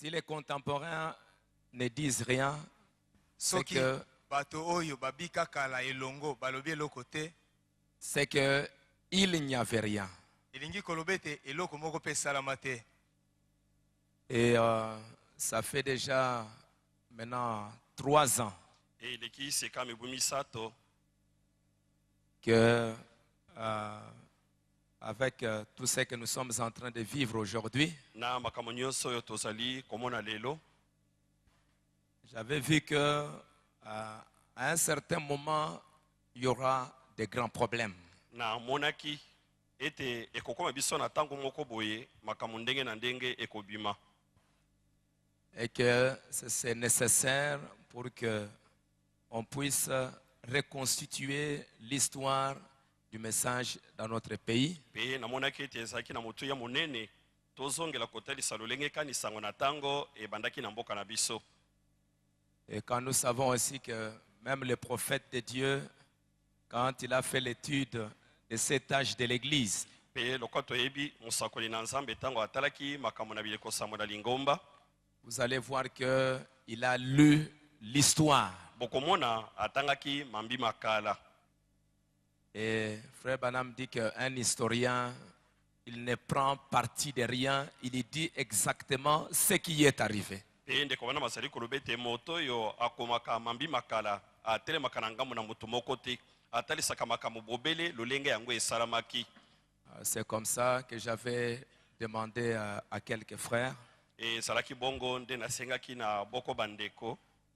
Si les contemporains ne disent rien, c'est que il n'y avait rien. Et ça fait déjà maintenant 3 ans que avec tout ce que nous sommes en train de vivre aujourd'hui, j'avais vu que à un certain moment, il y aura des grands problèmes. Et que c'est nécessaire pour que on puisse reconstituer l'histoire du message dans notre pays. Et quand nous savons aussi que même le prophète de Dieu, quand il a fait l'étude de cet âge de l'Église, vous allez voir qu'il a lu l'histoire. Et Frère Branham dit qu'un historien, il ne prend parti de rien, il dit exactement ce qui est arrivé. C'est comme ça que j'avais demandé à quelques frères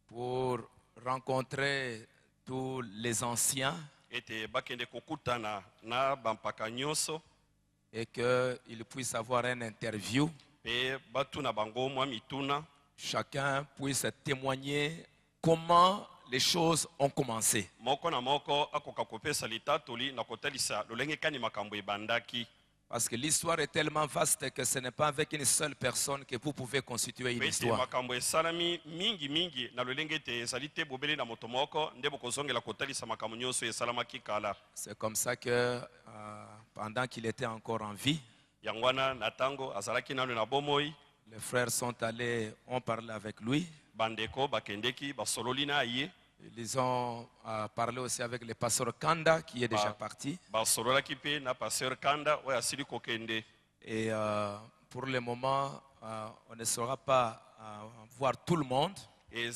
pour rencontrer tous les anciens et qu'ils puissent avoir une interview. Chacun puisse témoigner comment les choses ont commencé. Parce que l'histoire est tellement vaste que ce n'est pas avec une seule personne que vous pouvez constituer une histoire. C'est comme ça que pendant qu'il était encore en vie, les frères sont allés, ont parlé avec lui. Ils ont parlé aussi avec le pasteur Kanda qui est déjà parti. Et pour le moment, on ne saura pas voir tout le monde. Il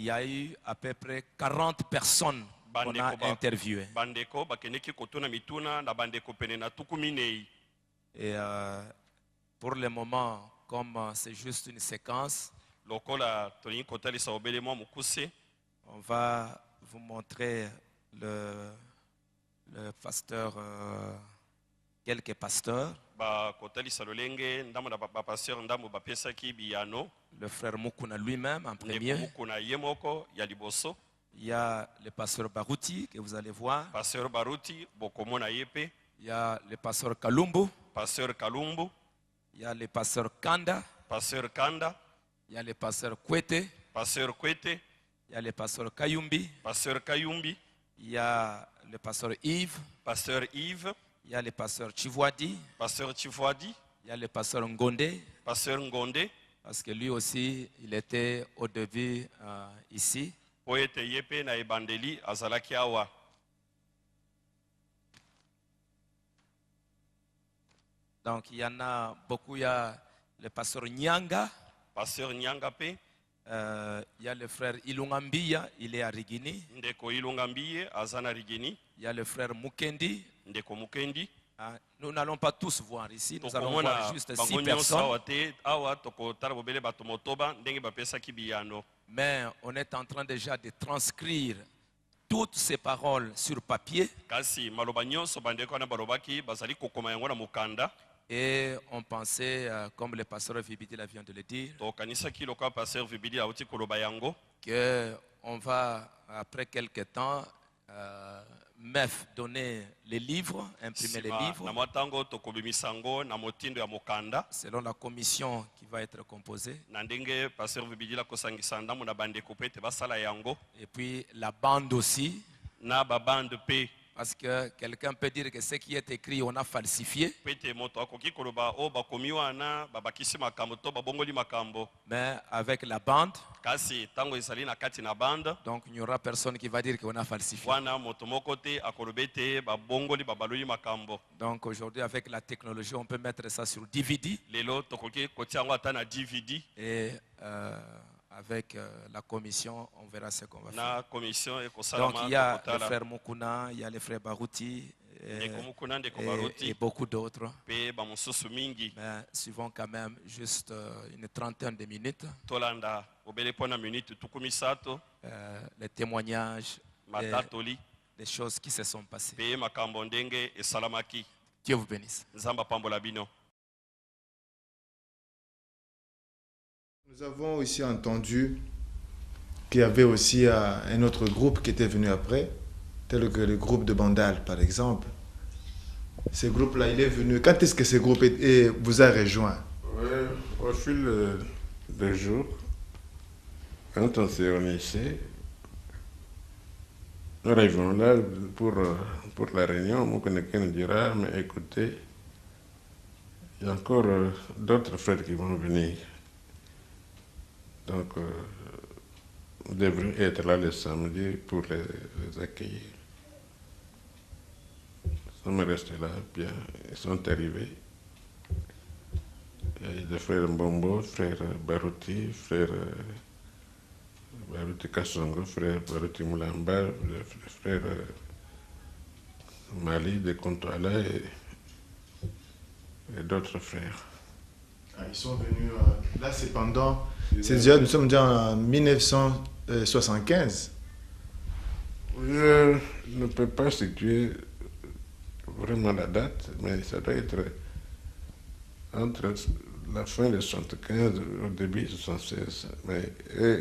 y a eu à peu près 40 personnes qu'on a interviewées. Et pour le moment, comme c'est juste une séquence, on va vous montrer le pasteur, quelques pasteurs. Le frère Mukuna lui-même en premier. Il y a le pasteur Baruti que vous allez voir. Il y a le pasteur Kalumbu. Il y a le pasteur Kanda. Il y a le pasteur Kwete. Il y a le pasteur Kayumbi. Il y a le pasteur Yves. Il y a le pasteur Chivwadi. Il y a le pasteur Ngonde. Parce que lui aussi, il était au début ici. Donc il y en a beaucoup. Il y a le pasteur Nyanga. Il y a le frère Ilungambiya, il est à Rigini. Il y a le frère Mukendi. Nous n'allons pas tous voir ici, nous allons voir juste 6 personnes. Mais on est en train déjà de transcrire toutes ces paroles sur papier. Et on pensait, comme le pasteur Vibidi vient de le dire, qu'on va, après quelques temps, MEF donner les livres, imprimer les livres, selon la commission qui va être composée. Et puis la bande aussi. Parce que quelqu'un peut dire que ce qui est écrit, on a falsifié. Mais avec la bande, donc il n'y aura personne qui va dire qu'on a falsifié. Donc aujourd'hui, avec la technologie, on peut mettre ça sur DVD. Et avec la commission, on verra ce qu'on va faire. Donc il y a le frère Mukuna, il y a le frère Baruti et beaucoup d'autres. Mais suivons quand même juste une trentaine de minutes. Les témoignages, les choses qui se sont passées. Dieu vous bénisse. Nous avons aussi entendu qu'il y avait aussi un autre groupe qui était venu après, tel que le groupe de Bandal, par exemple. Ce groupe-là, il est venu. Quand est-ce que ce groupe vous a rejoint? Oui, au fil des jours, quand on s'est réunis, nous arrivons là pour la réunion. Mon quelqu'un nous dira, mais écoutez, il y a encore d'autres frères qui vont venir. Donc, nous devrions être là le samedi pour les accueillir. Nous sommes restés là, bien, ils sont arrivés. Il y a des frères Mbombo, frère Baruti, frère Baruti Kassongo, frère Baruti Moulamba, le frère Mali de Kontouala et d'autres frères. Ils sont venus, là c'est pendant, nous sommes déjà en 1975. Je ne peux pas situer vraiment la date, mais ça doit être entre la fin de 75 au début de 76. Mais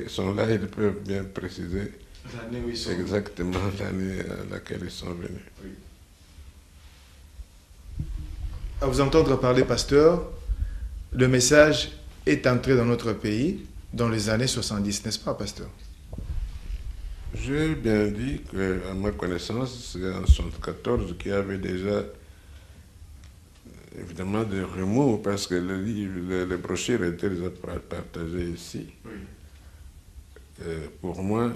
ils sont là, ils peuvent bien préciser L'année où ils sont exactement l'année à laquelle ils sont venus. Oui. À vous entendre parler, pasteur, le message est entré dans notre pays dans les années 70, n'est-ce pas, pasteur? J'ai bien dit qu'à ma connaissance, c'est en 1974 qu'il y avait déjà évidemment des remous parce que les brochures étaient déjà partagées ici. Oui. Pour moi,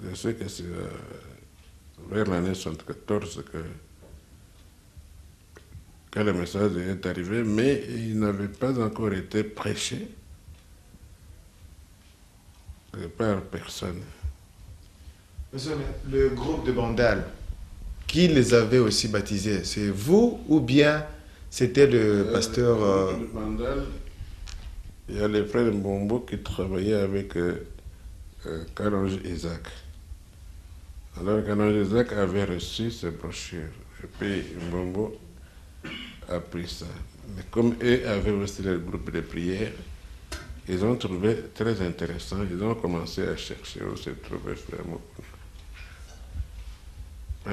je sais que c'est vers l'année 1974 que le message est arrivé, mais il n'avait pas encore été prêché par personne. Monsieur, le groupe de Bandal, qui les avait aussi baptisés? C'est vous ou bien c'était le pasteur Le groupe de Bandal, il y a les frères Mbombo qui travaillaient avec Karonge Isaac. Alors Karonge Isaac avait reçu ces brochures et puis Mbombo a pris ça. Mais comme eux avaient aussi le groupe de prière, ils ont trouvé très intéressant, ils ont commencé à chercher où se trouvait Frère Mokuna.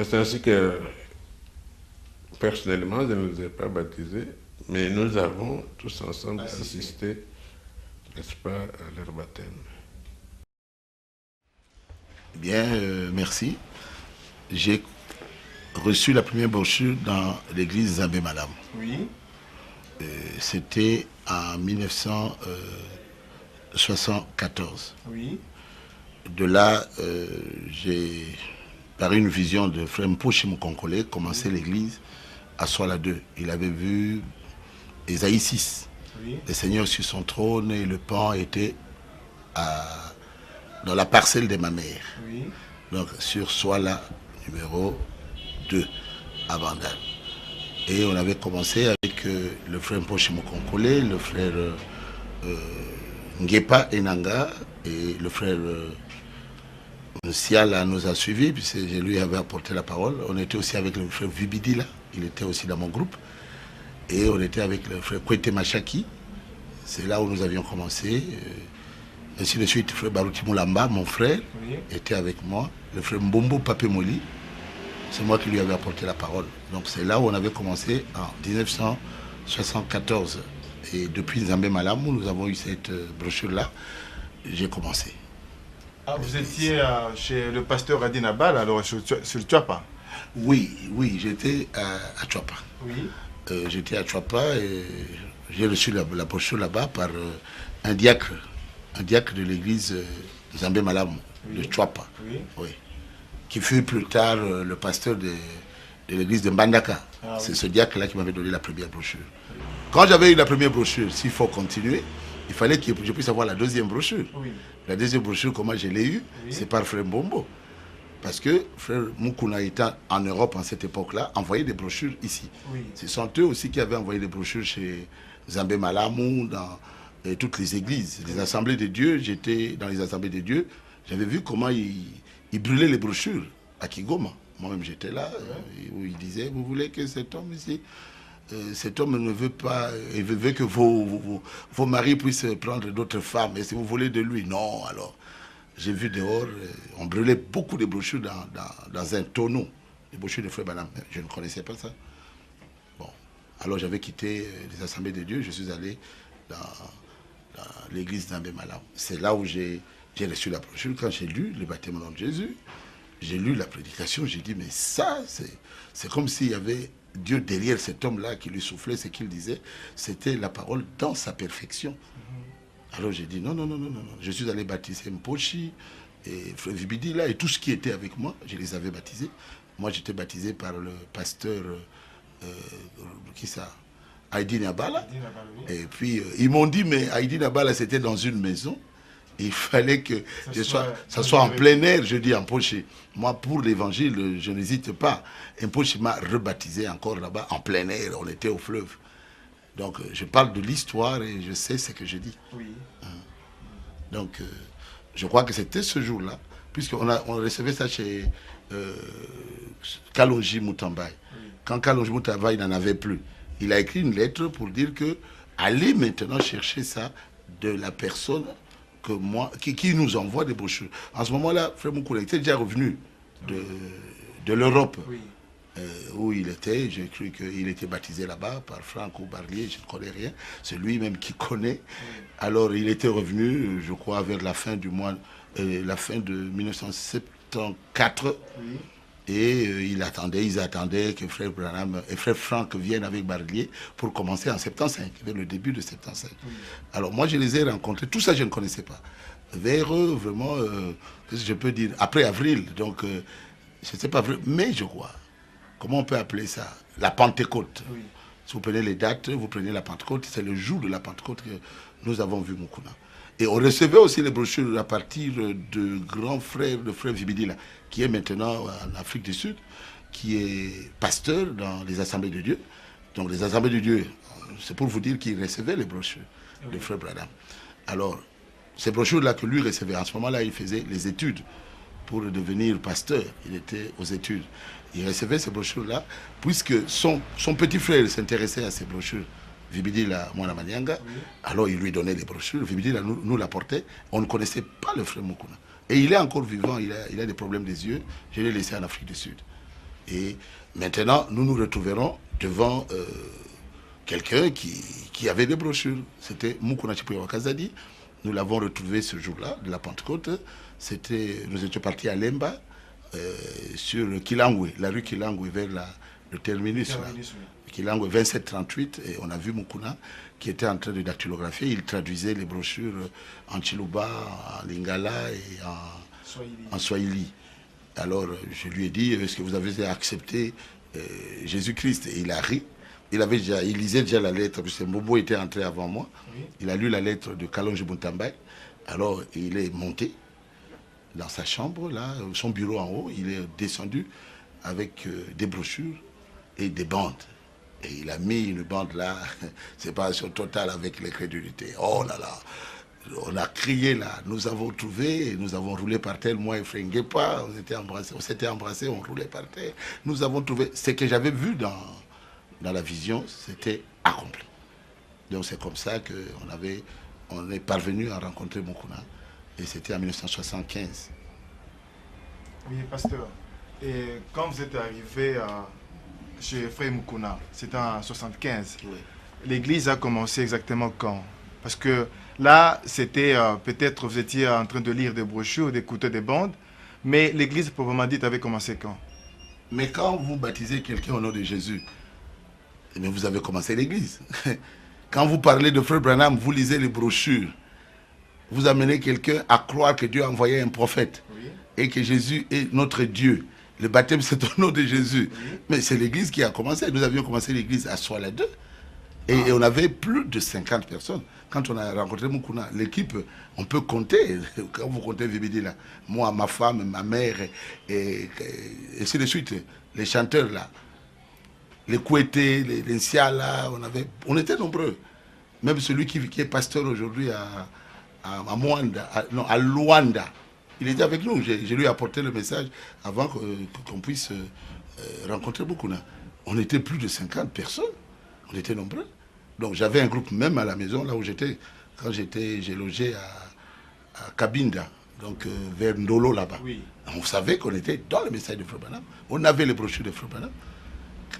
C'est ainsi que, personnellement, je ne les ai pas baptisés, mais nous avons tous ensemble assisté, n'est-ce pas, à leur baptême. Bien, merci. J'ai reçu la première brochure dans l'église Zambé Malam. Oui. C'était en 1974. Oui. De là, j'ai, par une vision de frère Mpoche Mkonkole, commencé l'église à Soala 2. Il avait vu Ésaïe 6. Oui. Le Seigneur sur son trône et le pan était dans la parcelle de ma mère. Oui. Donc sur Soala numéro 2 à Bandal. Et on avait commencé avec le frère Mpoche Mkonkole, le frère Ngepa Enanga et le frère Siala nous a suivis, puisque je lui avais apporté la parole. On était aussi avec le frère Vibidila, il était aussi dans mon groupe. Et on était avec le frère Kwete Machaki. C'est là où nous avions commencé. Ainsi de suite, le frère Baruti Moulamba, mon frère, Oui. était avec moi. Le frère Mbombo Papé Moli, c'est moi qui lui avais apporté la parole. Donc c'est là où on avait commencé en 1974. Et depuis Nzambé Malam, où nous avons eu cette brochure-là, j'ai commencé. Ah, vous étiez chez le pasteur Adinabal, alors sur le Tuapa? Oui, oui, j'étais à Chouapa. Oui. J'étais à Chouapa et j'ai reçu la brochure là-bas par un diacre de l'église Zambé Malam, de Chouapa. Oui. Oui. Qui fut plus tard le pasteur de l'église de Mbandaka. Ah, c'est oui. ce diacre-là qui m'avait donné la première brochure. Oui. Quand j'avais eu la première brochure, s'il faut continuer, il fallait que je puisse avoir la deuxième brochure. Oui. La deuxième brochure, comment je l'ai eue, oui. C'est par Frère Mbombo. Parce que Frère Mukuna étant en Europe en cette époque-là, envoyait des brochures ici. Oui. Ce sont eux aussi qui avaient envoyé des brochures chez Zambé Malamou, dans toutes les églises, les assemblées de Dieu. J'étais dans les assemblées de Dieu. J'avais vu comment ils brûlaient les brochures à Kigoma. Moi-même, j'étais là, où ils disaient, vous voulez que cet homme ici, cet homme ne veut pas, il veut que vos maris puissent prendre d'autres femmes. Et si vous voulez de lui, non, alors... J'ai vu dehors, on brûlait beaucoup de brochures dans un tonneau, les brochures de Frère Branham. Je ne connaissais pas ça. Bon, alors j'avais quitté les assemblées de Dieu, je suis allé dans l'église d'Ambé Malam. C'est là où j'ai reçu la brochure. Quand j'ai lu le baptême au nom de Jésus, j'ai lu la prédication, j'ai dit, mais ça, c'est comme s'il y avait Dieu derrière cet homme-là qui lui soufflait ce qu'il disait. C'était la parole dans sa perfection. Alors j'ai dit non. Je suis allé baptiser Mpochi et Frère Vibidi là et tout ce qui était avec moi, je les avais baptisés. Moi j'étais baptisé par le pasteur qui ça, Haïdi Nabala. Et puis ils m'ont dit mais Haïdi Nabala c'était dans une maison. Il fallait que ça soit en plein air, je dis en Mpochi. Moi pour l'évangile, je n'hésite pas. Mpochi m'a rebaptisé encore là-bas en plein air, on était au fleuve. Donc, je parle de l'histoire et je sais ce que je dis. Oui. Donc, je crois que c'était ce jour-là, puisqu'on recevait ça chez Kalonji Moutambaye. Oui. Quand Kalonji Moutambaye n'en avait plus, il a écrit une lettre pour dire que allez maintenant chercher ça de la personne qui nous envoie des brochures. En ce moment-là, Frère Moukoula était déjà revenu de l'Europe. Oui. Où il était, j'ai cru qu'il était baptisé là-bas par Franco Barlier, je ne connais rien, c'est lui-même qui connaît. Alors il était revenu, je crois, vers la fin du mois, la fin de 1974, oui. Et ils attendaient que Frère Branham et Frère Franck viennent avec Barlier pour commencer en 75, vers le début de 75. Oui. Alors moi je les ai rencontrés, tout ça je ne connaissais pas. Vers vraiment, je peux dire, après avril, donc je ne sais pas, mais je crois. Comment on peut appeler ça? La Pentecôte. Oui. Si vous prenez les dates, vous prenez la Pentecôte, c'est le jour de la Pentecôte que nous avons vu Mukuna. Et on recevait aussi les brochures à partir de grand frère, de Frère Vibidi, là, qui est maintenant en Afrique du Sud, qui est pasteur dans les assemblées de Dieu. Donc les assemblées de Dieu, c'est pour vous dire qu'il recevait les brochures de Frère Branham. Alors, ces brochures-là que lui recevait, en ce moment-là, il faisait les études pour devenir pasteur. Il était aux études. Il recevait ces brochures-là, puisque son petit frère s'intéressait à ces brochures. Vibidi la Mwana Manyanga, oui. Alors il lui donnait les brochures. Vibidi la nous l'apportait. On ne connaissait pas le frère Mukuna. Et il est encore vivant, il a des problèmes des yeux. Je l'ai laissé en Afrique du Sud. Et maintenant, nous nous retrouverons devant quelqu'un qui avait des brochures. C'était Mukuna Chipuya Wakazadi. Nous l'avons retrouvé ce jour-là, de la Pentecôte. Nous étions partis à Lemba. Sur Kilangwe, la rue Kilangwe, vers le terminus, Kilangwe 2738, et on a vu Mukuna qui était en train de dactylographier. Il traduisait les brochures en Chiluba, en Lingala et en Swahili. Alors je lui ai dit, est-ce que vous avez accepté Jésus-Christ? Et il a ri. Il lisait déjà la lettre, parce que Bobo était entré avant moi. Oui. Il a lu la lettre de Kalonji Moutambaye. Alors il est monté dans sa chambre, là, son bureau en haut, il est descendu avec des brochures et des bandes. Et il a mis une bande là, séparation totale avec l'incrédulité. Oh là là, on a crié là, nous avons trouvé, nous avons roulé par terre, moi et Frère Ngepa, on s'était embrassés, on roulait par terre. Nous avons trouvé, ce que j'avais vu dans la vision, c'était accompli. Donc c'est comme ça qu'on est parvenu à rencontrer Mukuna. Et c'était en 1975. Oui, pasteur. Et quand vous êtes arrivé chez Frère Mukuna, c'était en 1975. Oui. L'église a commencé exactement quand? Parce que là, c'était peut-être vous étiez en train de lire des brochures, d'écouter des bandes, mais l'église proprement dite avait commencé quand? Mais quand vous baptisez quelqu'un au nom de Jésus, eh bien, vous avez commencé l'église. Quand vous parlez de Frère Branham, vous lisez les brochures. Vous amenez quelqu'un à croire que Dieu a envoyé un prophète. Oui. Et que Jésus est notre Dieu. Le baptême, c'est au nom de Jésus. Oui. Mais c'est l'église qui a commencé. Nous avions commencé l'église à Soila 2. Et on avait plus de 50 personnes. Quand on a rencontré Mukuna, l'équipe, on peut compter. Quand vous comptez Vibidi là, moi, ma femme, ma mère, et ainsi de suite, les chanteurs là, les Kouétés, les Nsia là, on était nombreux. Même celui qui est pasteur aujourd'hui à Mwanda, à Luanda, il était avec nous. Je lui ai apporté le message avant qu'on puisse rencontrer Mukuna. On était plus de 50 personnes. On était nombreux. Donc j'avais un groupe même à la maison, là où j'étais. Quand j'ai logé à Kabinda, donc vers Ndolo là-bas. Oui. On savait qu'on était dans le message de Frère Branham. On avait les brochures de Frère Branham.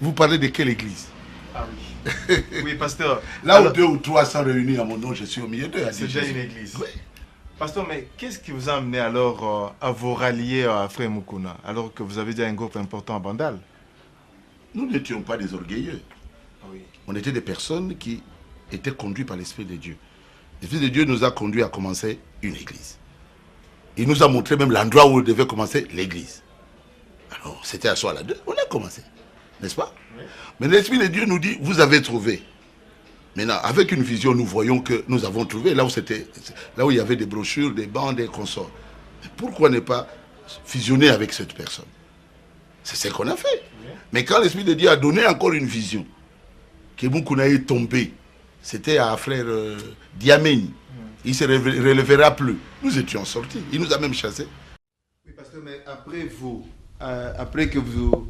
Vous parlez de quelle église? Ah oui. Oui, pasteur. Là où 2 ou 3 sont réunis à mon nom, je suis au milieu d'eux. C'est déjà une église. Oui. Pasteur, mais qu'est-ce qui vous a amené alors à vous rallier à Frère Mukuna, alors que vous avez déjà un groupe important à Bandal? Nous n'étions pas des orgueilleux. Oui. On était des personnes qui étaient conduites par l'Esprit de Dieu. L'Esprit de Dieu nous a conduits à commencer une église. Il nous a montré même l'endroit où on devait commencer l'église. Alors, c'était à Soila 2, on a commencé. N'est-ce pas? Oui. Mais l'Esprit de Dieu nous dit, vous avez trouvé. Maintenant, avec une vision, nous voyons que nous avons trouvé là où il y avait des brochures, des bandes, des consorts. Mais pourquoi ne pas fusionner avec cette personne? C'est ce qu'on a fait. Oui. Mais quand l'Esprit de Dieu a donné encore une vision, que Mukuna est tombé, c'était à frère Diameni. Il ne se relèvera plus. Nous étions sortis. Il nous a même chassés. Oui, pasteur, mais après vous, après que vous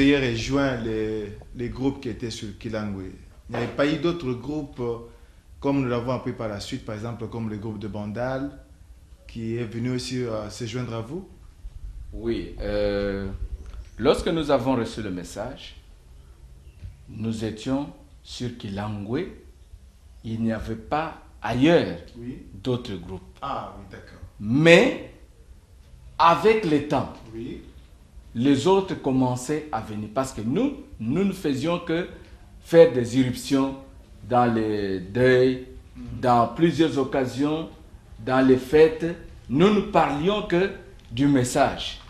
ayez rejoint les groupes qui étaient sur Kilangwe, il n'y avait pas eu d'autres groupes, comme nous l'avons appris par la suite, par exemple, comme le groupe de Bandal, qui est venu aussi se joindre à vous? Oui. Lorsque nous avons reçu le message, nous étions sur Kilangwe. Il n'y avait pas ailleurs d'autres groupes. Ah oui, d'accord. Mais, avec le temps, oui, les autres commençaient à venir. Parce que nous ne faisions que faire des irruptions dans les deuils, dans plusieurs occasions, dans les fêtes. Nous ne parlions que du message.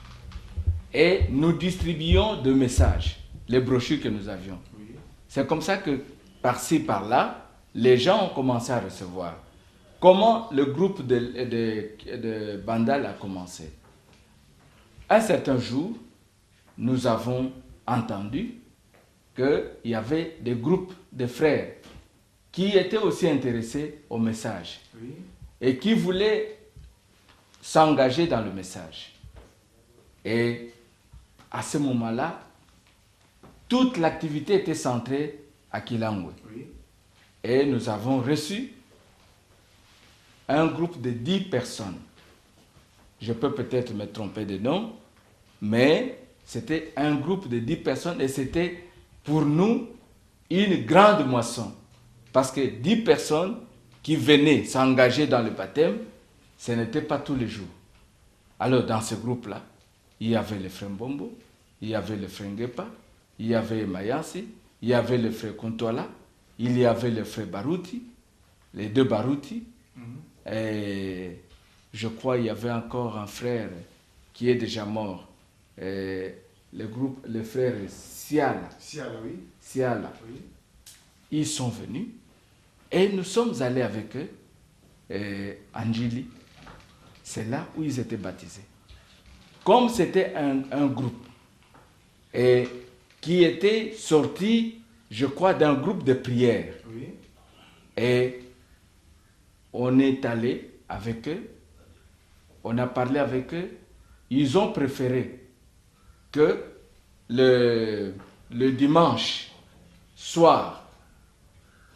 Et nous distribuions des messages, les brochures que nous avions. Oui. C'est comme ça que, par-ci, par-là, les gens ont commencé à recevoir. Comment le groupe de Bandal a commencé? Un certain jour, nous avons entendu qu'il y avait des groupes de frères qui étaient aussi intéressés au message, oui, et qui voulaient s'engager dans le message. Et à ce moment-là, toute l'activité était centrée à Kilangwe. Oui. Et nous avons reçu un groupe de 10 personnes. Je peux peut-être me tromper de nom, mais c'était un groupe de 10 personnes et c'était pour nous une grande moisson. Parce que 10 personnes qui venaient s'engager dans le baptême, ce n'était pas tous les jours. Alors dans ce groupe-là, il y avait le frère Mbombo, il y avait le frère Ngepa, il y avait Mayansi, il y avait le frère Kontwala, il y avait le frère Barouti, les 2 Barouti, et je crois qu'il y avait encore un frère qui est déjà mort, le frère Siala. Siala, oui. Siala. Oui. Ils sont venus et nous sommes allés avec eux, Anjili. C'est là où ils étaient baptisés. Comme c'était un groupe et qui était sorti, je crois, d'un groupe de prière. Oui. Et on est allé avec eux, on a parlé avec eux, ils ont préféré que le dimanche soir,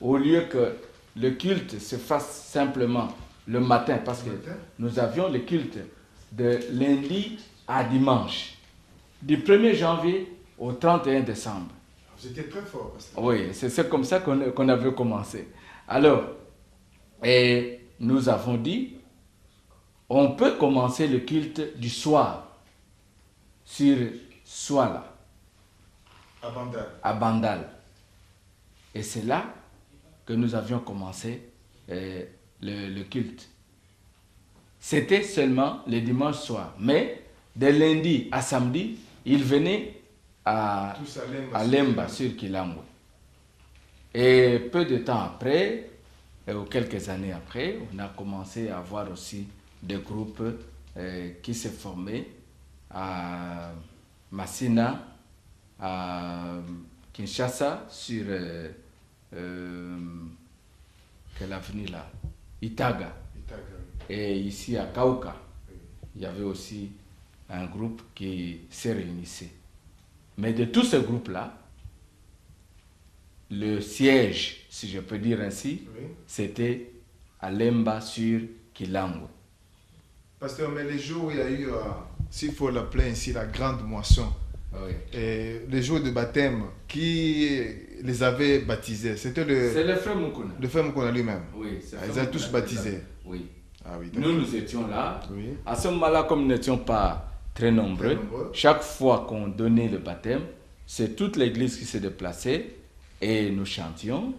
au lieu que le culte se fasse simplement le matin, parce que nous avions le culte de lundi à dimanche, du 1er janvier au 31 décembre. Vous étiez très fort. Oui, c'est comme ça qu'on avait commencé. Alors, et nous avons dit, on peut commencer le culte du soir sur Soila. à Bandal. Et c'est là que nous avions commencé le culte. C'était seulement le dimanche soir. Mais de lundi à samedi, ils venaient à Lemba sur Kilangwe. Et peu de temps après, ou quelques années après, on a commencé à avoir aussi des groupes qui se formaient à Massina, à Kinshasa, sur quelle avenue là? Itaga. Et ici à Kauka, il y avait aussi un groupe qui se réunissait. Mais de tous ces groupes-là, le siège, si je peux dire ainsi, c'était à Lemba sur Kilangwe. Pasteur, mais les jours où il y a eu, s'il faut l'appeler ainsi, la grande moisson, et les jours de baptême, qui les avait baptisés? C'était c'est le frère Mukuna. Le frère Mukuna lui-même. Oui, ils ont tous baptisés. Oui. Ah, oui, nous étions là. Oui. À ce moment-là, comme nous n'étions pas très nombreux, chaque fois qu'on donnait le baptême, c'est toute l'église qui se déplaçait et nous chantions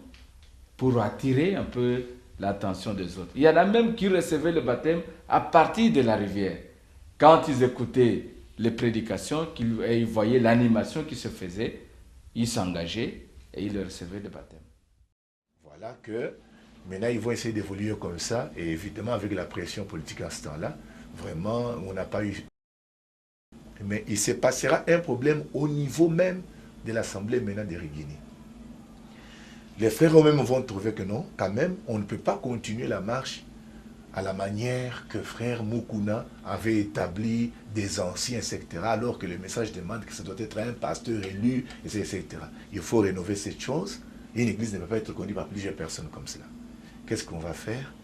pour attirer un peu l'attention des autres. Il y en a même qui recevaient le baptême à partir de la rivière. Quand ils écoutaient les prédications et ils voyaient l'animation qui se faisait, ils s'engageaient et ils recevaient le baptême. Voilà que maintenant ils vont essayer d'évoluer comme ça, et évidemment avec la pression politique à ce temps-là, vraiment on n'a pas eu. Mais il se passera un problème au niveau même de l'Assemblée maintenant de Rigini. Les frères eux-mêmes vont trouver que non, quand même, on ne peut pas continuer la marche à la manière que frère Mukuna avait établi des anciens, etc., alors que le message demande que ça doit être un pasteur élu, etc. Il faut rénover cette chose. Une église ne peut pas être conduite par plusieurs personnes comme cela. Qu'est-ce qu'on va faire?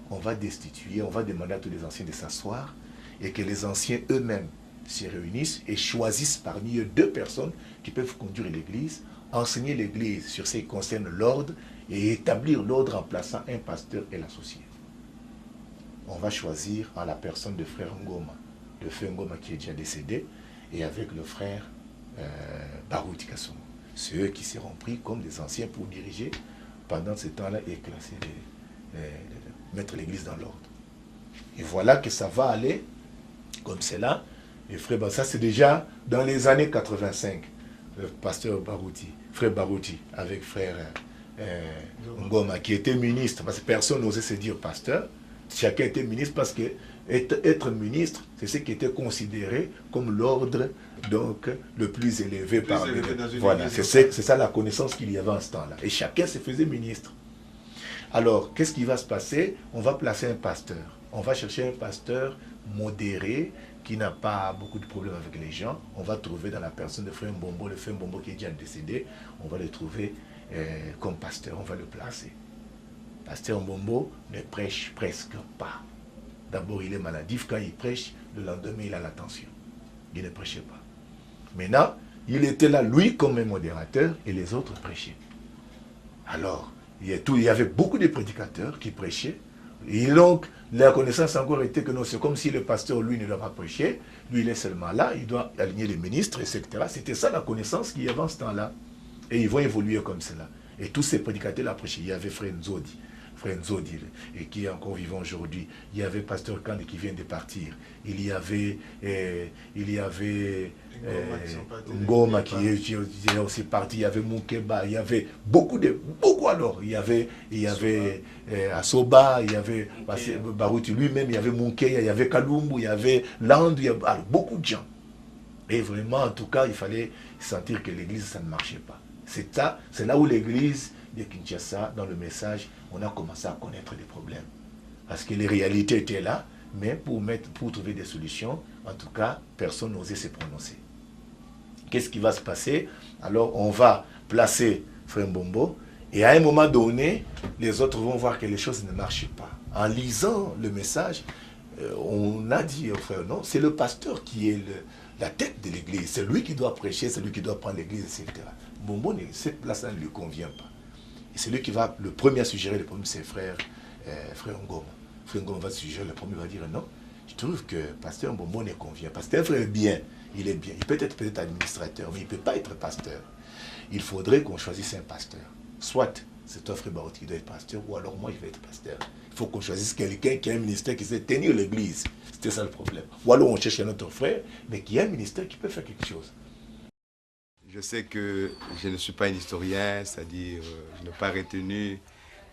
On va destituer, on va demander à tous les anciens de s'asseoir et que les anciens eux-mêmes se réunissent et choisissent parmi eux 2 personnes qui peuvent conduire l'église, enseigner l'église sur ce qui concerne l'ordre et établir l'ordre en plaçant un pasteur et l'associé. On va choisir en la personne de frère Ngoma, le frère Ngoma qui est déjà décédé, et avec le frère Barouti Kassomo. C'est eux qui seront pris comme des anciens pour diriger pendant ce temps-là et classer mettre l'église dans l'ordre. Et voilà que ça va aller comme cela. Et frère, ça c'est déjà dans les années 85. Le pasteur Barouti, frère Barouti, avec frère Ngoma, qui était ministre, parce que personne n'osait se dire pasteur. Chacun était ministre parce que être ministre, c'est ce qui était considéré comme l'ordre donc le plus élevé parmi eux. Voilà, c'est ça la connaissance qu'il y avait en ce temps-là. Et chacun se faisait ministre. Alors, qu'est-ce qui va se passer? On va placer un pasteur. On va chercher un pasteur modéré, qui n'a pas beaucoup de problèmes avec les gens. On va trouver dans la personne de frère Mbombo, le frère Mbombo qui est déjà décédé, on va le trouver comme pasteur, on va le placer. Pasteur Mbombo ne prêche presque pas. D'abord, il est maladif. Quand il prêche, le lendemain, il a la tension. Il ne prêchait pas. Maintenant, il était là, lui, comme un modérateur, et les autres prêchaient. Alors, il y avait beaucoup de prédicateurs qui prêchaient. Et donc, la connaissance encore était que non, c'est comme si le pasteur, lui, ne doit pas prêcher. Lui, il est seulement là, il doit aligner les ministres, etc. C'était ça la connaissance qu'il y avait en ce temps-là. Et ils vont évoluer comme cela. Et tous ces prédicateurs-là prêchaient. Il y avait frère Nzodi, et qui est encore vivant aujourd'hui. Il y avait pasteur Kande qui vient de partir. Il y avait Ngoma qui est aussi parti. Il y avait Moukeba. Il y avait beaucoup alors. Il y avait Asoba, il y avait Barouti lui-même, il y avait Moukeya, il y avait Kalumbu, il y avait Land, il y avait beaucoup de gens. Et vraiment, en tout cas, il fallait sentir que l'église, ça ne marchait pas. C'est là où l'église de Kinshasa, dans le message, on a commencé à connaître des problèmes. Parce que les réalités étaient là, mais pour trouver des solutions, en tout cas, personne n'osait se prononcer. Qu'est-ce qui va se passer? Alors, on va placer frère Mbombo, et à un moment donné, les autres vont voir que les choses ne marchent pas. En lisant le message, on a dit au frère, non, c'est le pasteur qui est la tête de l'église. C'est lui qui doit prêcher, c'est lui qui doit prendre l'église, etc. Mbombo, cette place-là ne lui convient pas. Et c'est lui qui va le premier à suggérer le problème, c'est frère Ngoma. Frère Ngoma va suggérer le premier, va dire non. Je trouve que pasteur Mbombo ne convient pas. C'est un frère bien, il est bien. Il peut être administrateur, mais il ne peut pas être pasteur. il faudrait qu'on choisisse un pasteur. Soit c'est un frère Barouti qui doit être pasteur, ou alors moi je vais être pasteur. Il faut qu'on choisisse quelqu'un qui a un ministère qui sait tenir l'église. C'était ça le problème. Ou alors on cherche un autre frère, mais qui a un ministère qui peut faire quelque chose. Je sais que je ne suis pas un historien, c'est-à-dire je n'ai pas retenu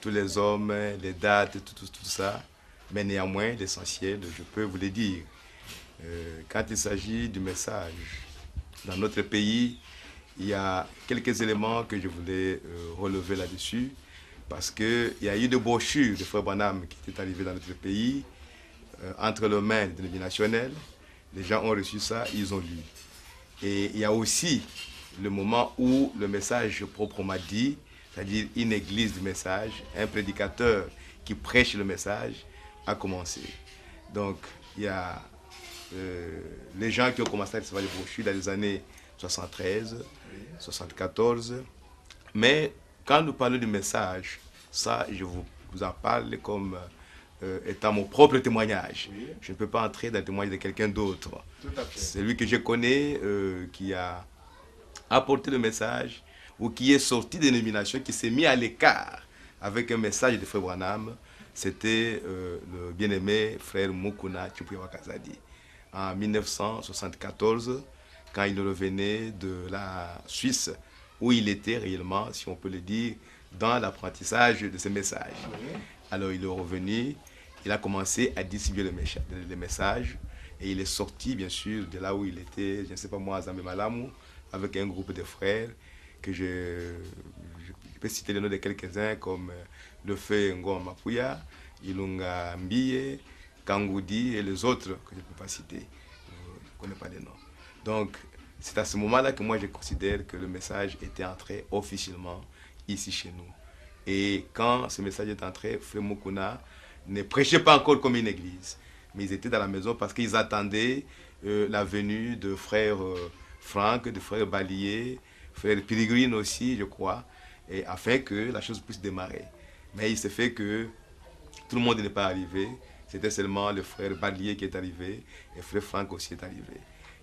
tous les hommes, les dates, tout ça. Mais néanmoins, l'essentiel, je peux vous le dire. Quand il s'agit du message, dans notre pays, il y a quelques éléments que je voulais relever là-dessus. Parce qu'il y a eu des brochures de Frère Branham qui étaient arrivées dans notre pays, entre les mains des dénominationnels. Les gens ont reçu ça, ils ont lu. Et il y a aussi le moment où le message proprement dit, c'est-à-dire une église du message, un prédicateur qui prêche le message, a commencé. Donc, il y a les gens qui ont commencé à recevoir les brochures dans les années 73, 74. Mais quand nous parlons du message, ça, je vous en parle comme étant mon propre témoignage. Oui. Je ne peux pas entrer dans le témoignage de quelqu'un d'autre. C'est lui que je connais qui a apporté le message ou qui est sorti des dénominations, qui s'est mis à l'écart avec un message de Frère Branham. C'était le bien-aimé frère Mukuna Chupuya Kazadi. En 1974, quand il revenait de la Suisse, où il était réellement, si on peut le dire, dans l'apprentissage de ce message. Alors il est revenu, il a commencé à distribuer les messages, et il est sorti bien sûr de là où il était, je ne sais pas moi, à Zambé Malamu, avec un groupe de frères, que je peux citer le nom de quelques-uns, comme le fait Ngo Mapuya, Ilunga Mbiye, Kangoudi et les autres que je ne peux pas citer. Je ne connais pas les noms. Donc, c'est à ce moment-là que moi je considère que le message était entré officiellement ici chez nous. Et quand ce message est entré, Frère Mukuna ne prêchait pas encore comme une église, mais ils étaient dans la maison parce qu'ils attendaient la venue de Frère Franck, de Frère Balier, Frère Pérégrine aussi, je crois, et afin que la chose puisse démarrer. Mais il s'est fait que tout le monde n'est pas arrivé. C'était seulement le frère Balier qui est arrivé et Frère Franck aussi est arrivé.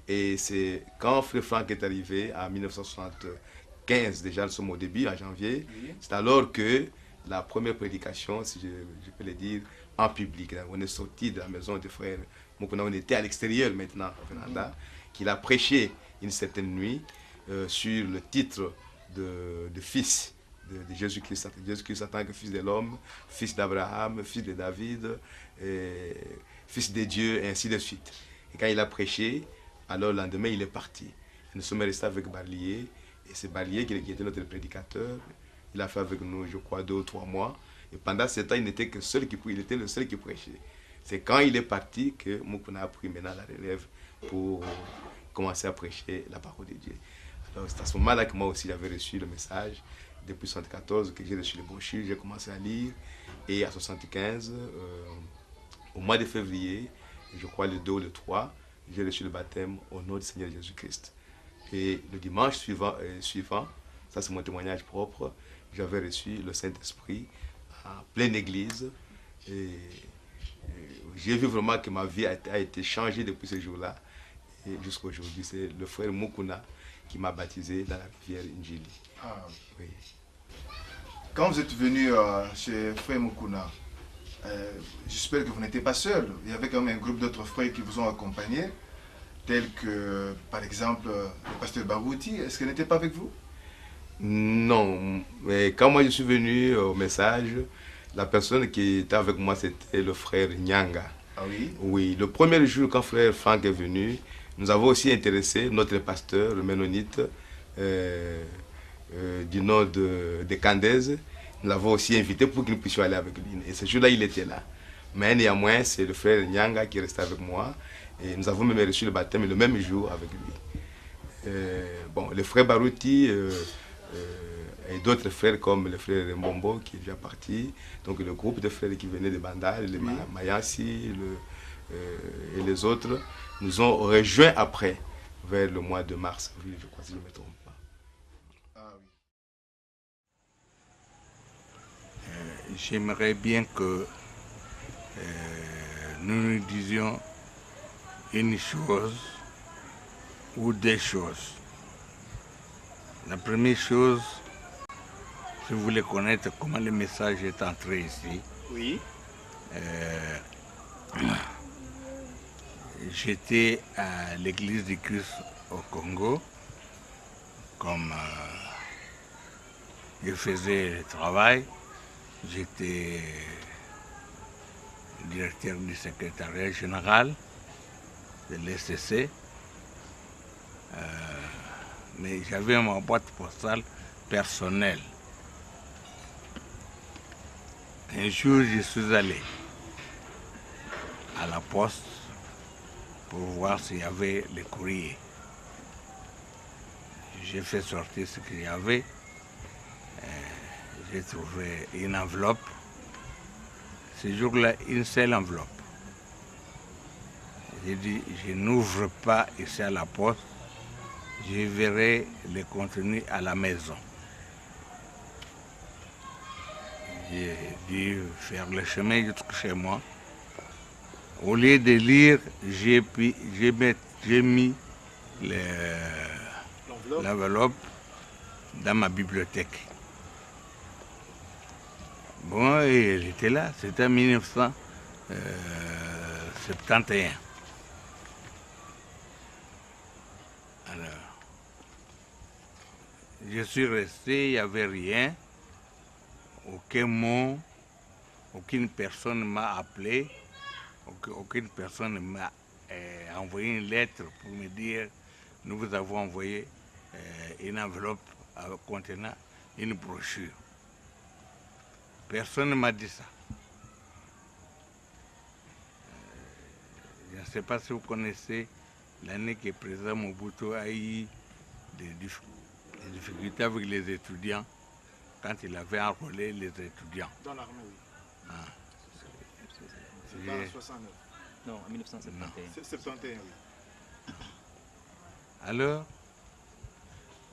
Et c'est quand Frère Franck est arrivé en 1975, déjà nous sommes au début, en janvier, c'est alors que la première prédication, si je peux le dire, en public, on est sorti de la maison de Frère Mukuna, on était à l'extérieur maintenant, qu'il a prêché une certaine nuit sur le titre de fils de Jésus-Christ. Jésus-Christ en tant que fils de l'homme, fils d'Abraham, fils de David, fils de Dieu, et ainsi de suite. Et quand il a prêché, alors le lendemain, il est parti. Et nous sommes restés avec Balier, et c'est Balier qui était notre prédicateur. Il a fait avec nous, je crois, 2 ou 3 mois. Et pendant ce temps, il n'était que seul il était le seul qui prêchait. C'est quand il est parti que Mukuna a pris maintenant la relève pour commencer à prêcher la parole de Dieu. Alors c'est à ce moment-là que moi aussi j'avais reçu le message. Depuis 1974 que j'ai reçu les brochures, j'ai commencé à lire. Et à 1975, au mois de février, je crois le 2 ou le 3, j'ai reçu le baptême au nom du Seigneur Jésus-Christ. Et le dimanche suivant, ça c'est mon témoignage propre, j'avais reçu le Saint-Esprit en pleine église. Et j'ai vu vraiment que ma vie a été changée depuis ce jour-là. Et jusqu'à aujourd'hui, c'est le frère Mukuna qui m'a baptisé dans la rivière Njili. Ah, oui. Quand vous êtes venu chez Frère Mukuna, j'espère que vous n'étiez pas seul. Il y avait quand même un groupe d'autres frères qui vous ont accompagné, tels que, par exemple, le pasteur Barouti. Est-ce qu'il n'était pas avec vous? Non, mais quand moi je suis venu au message, la personne qui était avec moi, c'était le frère Nyanga. Ah oui? Oui, le premier jour quand frère Franck est venu, nous avons aussi intéressé notre pasteur, le Ménonite, du nom de Candèze. Nous l'avons aussi invité pour que nous puissions aller avec lui. Et ce jour-là, il était là. Mais néanmoins, c'est le frère Nyanga qui est resté avec moi. Et nous avons même reçu le baptême le même jour avec lui. Bon, le frère Barouti et d'autres frères comme le frère Mbombo qui est déjà parti. Donc le groupe de frères qui venaient de Bandal, les Mayassi et les autres, nous ont rejoints après, vers le mois de mars, je crois, si je ne me trompe pas. Ah oui. J'aimerais bien que nous nous disions une chose ou des choses. La première chose, si vous voulez connaître comment le message est entré ici, Oui. J'étais à l'église du Christ au Congo, comme je faisais le travail, j'étais directeur du secrétariat général de l'SCC, mais j'avais ma boîte postale personnelle. Un jour, je suis allé à la poste pour voir s'il y avait les courriers. J'ai fait sortir ce qu'il y avait. J'ai trouvé une enveloppe. Ce jour-là, une seule enveloppe. J'ai dit, je n'ouvre pas ici à la poste. Je verrai le contenu à la maison. J'ai dû faire le chemin jusqu'à chez moi. Au lieu de lire, j'ai mis l'enveloppe dans ma bibliothèque. Bon, et elle était là, c'était en 1971. Alors, je suis resté, il n'y avait rien, aucun mot, aucune personne ne m'a appelé, aucune personne ne m'a envoyé une lettre pour me dire nous vous avons envoyé une enveloppe contenant une brochure. Personne ne m'a dit ça. Je ne sais pas si vous connaissez l'année que le président Mobutu a eu des difficultés avec les étudiants quand il avait enrôlé les étudiants. Dans l'armée, oui. Ah. C'est pas en 69. Non, en 1971. C'est 71, oui. Alors,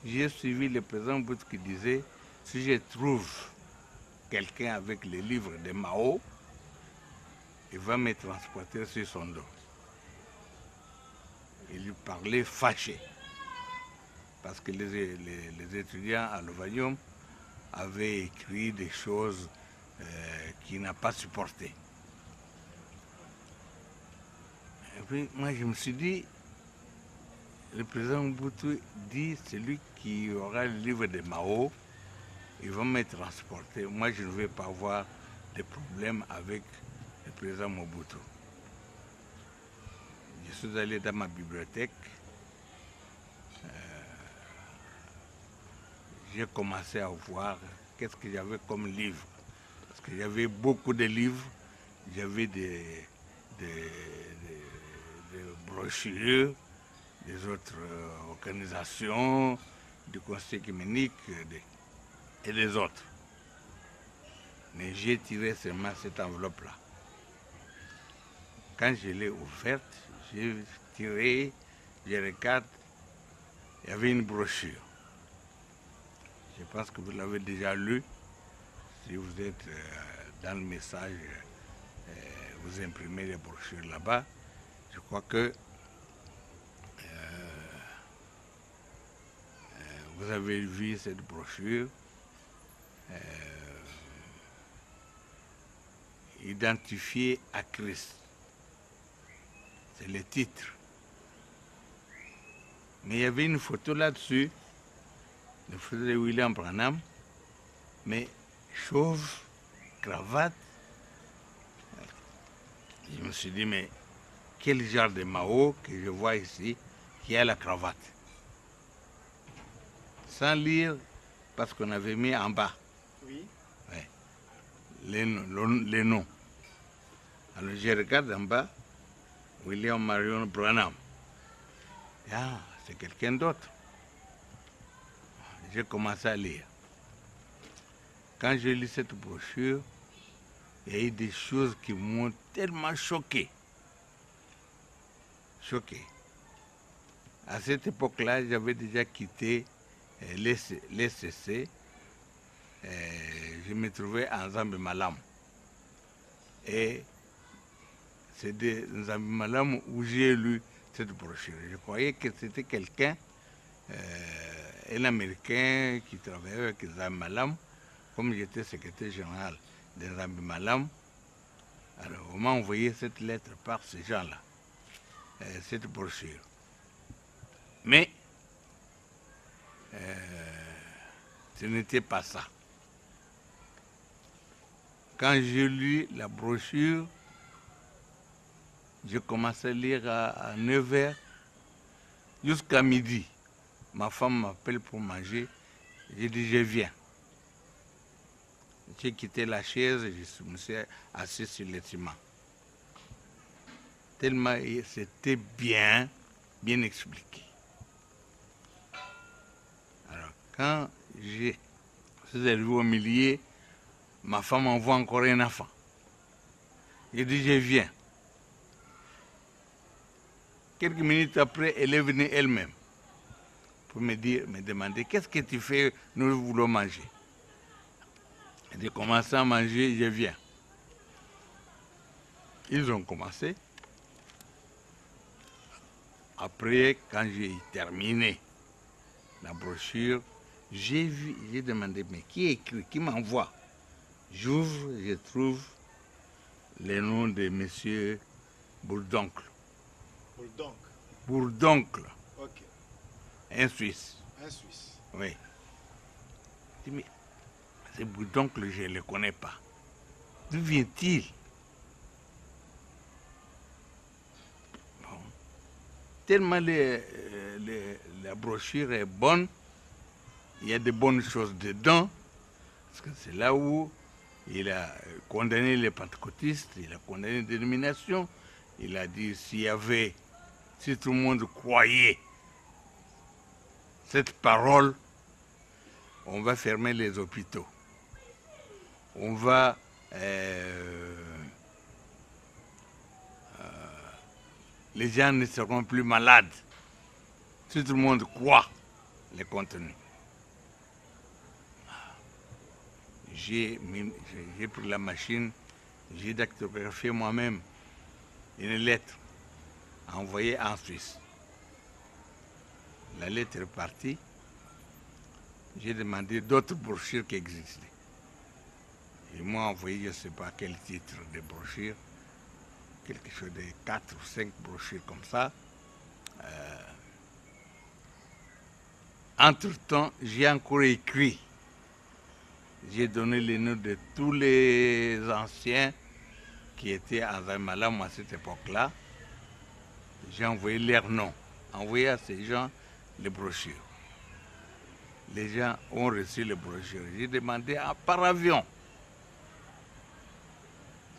j'ai suivi le président Mobutu qui disait, si je trouve quelqu'un avec les livres de Mao, il va me transporter sur son dos. Il lui parlait fâché, parce que les étudiants à l'Ovanium avaient écrit des choses qu'il n'a pas supportées. Et puis moi je me suis dit, le président Mobutu dit, celui qui aura le livre de Mao, il va me transporter. Moi je ne vais pas avoir de problème avec le président Mobutu. Je suis allé dans ma bibliothèque. J'ai commencé à voir qu'est-ce que j'avais comme livre. Parce que j'avais beaucoup de livres. J'avais des brochures des autres organisations, du Conseil écuménique et des autres. Mais j'ai tiré seulement cette enveloppe-là. Quand je l'ai ouverte, j'ai tiré, je regarde, il y avait une brochure. Je pense que vous l'avez déjà lu. Si vous êtes dans le message, vous imprimez les brochures là-bas. Je crois que vous avez vu cette brochure. Identifié à Christ. C'est le titre. Mais il y avait une photo là-dessus, la photo de William Branham, mais chauve, cravate. Je me suis dit, mais quel genre de Mao que je vois ici qui a la cravate? Sans lire, parce qu'on avait mis en bas. Oui. Ouais, les noms. Alors je regarde en bas, William Marion Branham. Ah, c'est quelqu'un d'autre. J'ai commencé à lire. Quand j'ai lu cette brochure, il y a eu des choses qui m'ont tellement choqué. Choqué. À cette époque-là, j'avais déjà quitté l'SCC. Je me trouvais en Zambie-Malam. Et c'est de Zambie-Malam où j'ai lu cette brochure. Je croyais que c'était quelqu'un un Américain qui travaillait avec Zambé Malam, comme j'étais secrétaire général de Zambé Malam, alors on m'a envoyé cette lettre par ces gens-là, cette brochure. Mais ce n'était pas ça. Quand j'ai lu la brochure, j'ai commencé à lire à 9h jusqu'à midi. Ma femme m'appelle pour manger. J'ai dit, je viens. J'ai quitté la chaise et je me suis assis sur le ciment. Tellement c'était bien expliqué. Alors, quand je suis arrivé au milieu, ma femme envoie encore un enfant. J'ai dit, je viens. Quelques minutes après, elle est venue elle-même pour me demander, qu'est-ce que tu fais, nous voulons manger. J'ai commencé à manger, je viens. Ils ont commencé. Après, quand j'ai terminé la brochure, j'ai demandé, mais qui écrit, qui m'envoie? J'ouvre, je trouve le nom de M. Bourdoncle. Bourdoncle. Bourdoncle. Ok. Un Suisse. Un Suisse. Oui. Je dis, mais ce Bourdoncle, je ne le connais pas. D'où vient-il? Bon. Tellement la brochure est bonne, il y a de bonnes choses dedans, parce que c'est là où il a condamné les pentecôtistes, il a condamné les dénominations, il a dit si tout le monde croyait cette parole, on va fermer les hôpitaux. On va les gens ne seront plus malades si tout le monde croit les contenus. J'ai pris la machine, j'ai dactylographié moi-même une lettre envoyée en Suisse. La lettre est partie. J'ai demandé d'autres brochures qui existaient. Ils m'ont envoyé, je ne sais pas quel titre de brochure, quelque chose de 4 ou 5 brochures comme ça. Entre-temps, j'ai encore écrit. J'ai donné les noms de tous les anciens qui étaient à Zambé Malam à cette époque-là. J'ai envoyé leurs noms, envoyé à ces gens les brochures. Les gens ont reçu les brochures. J'ai demandé par avion.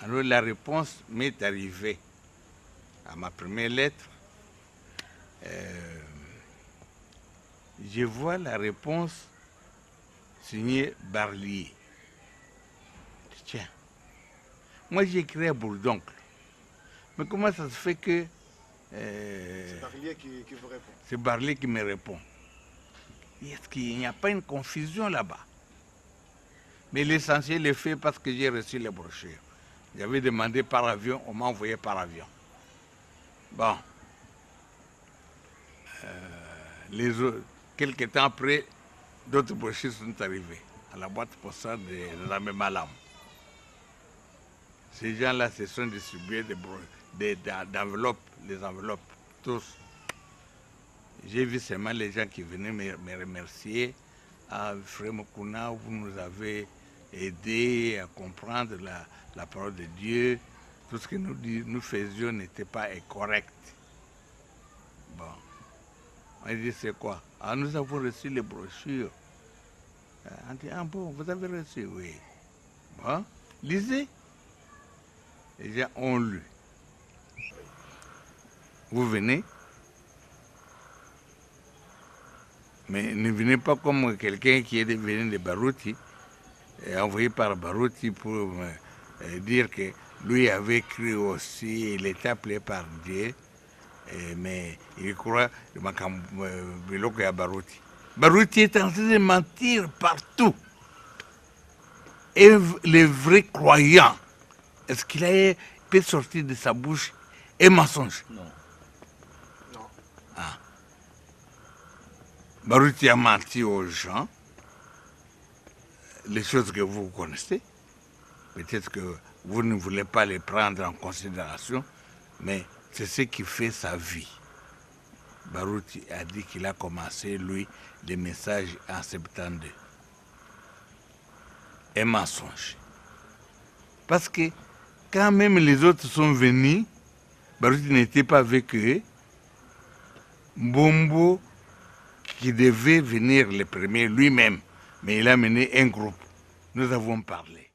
Alors la réponse m'est arrivée à ma première lettre. Je vois la réponse signée Barlier. Tiens, moi j'ai écrit à Bourdoncle. Mais comment ça se fait que... c'est Barlier qui vous répond. C'est Barlier qui me répond. Est-ce qu'il n'y a pas une confusion là-bas? Mais l'essentiel est fait parce que j'ai reçu les brochures. J'avais demandé par avion, on m'a envoyé par avion. Bon. Quelques temps après, d'autres brochures sont arrivées à la boîte postale de Zambé Malam. Ces gens-là se sont distribués d'enveloppes, les enveloppes, tous. J'ai vu seulement les gens qui venaient me remercier. Ah, Frère Mokuna, vous nous avez aidés à comprendre la parole de Dieu. Tout ce que nous faisions n'était pas correct. Bon. On dit, c'est quoi? Ah, nous avons reçu les brochures. On dit, ah bon, vous avez reçu? Oui. Bon, lisez. Les gens ont lu. Vous venez, mais ne venez pas comme quelqu'un qui est venu de Barouti, envoyé par Barouti pour dire que lui avait cru aussi, il était appelé par Dieu, mais il croit que à Barouti. Barouti est en train de mentir partout. Et les vrais croyants, est-ce qu'il peut sortir de sa bouche un mensonge? Non. Non. Ah. Baruti a menti aux gens, les choses que vous connaissez. Peut-être que vous ne voulez pas les prendre en considération, mais c'est ce qui fait sa vie. Baruti a dit qu'il a commencé, lui, les messages en 72. Un mensonge. Parce que quand même les autres sont venus, Baruti n'était pas avec eux. Mbombo, qui devait venir le premier lui-même, mais il a mené un groupe. Nous avons parlé.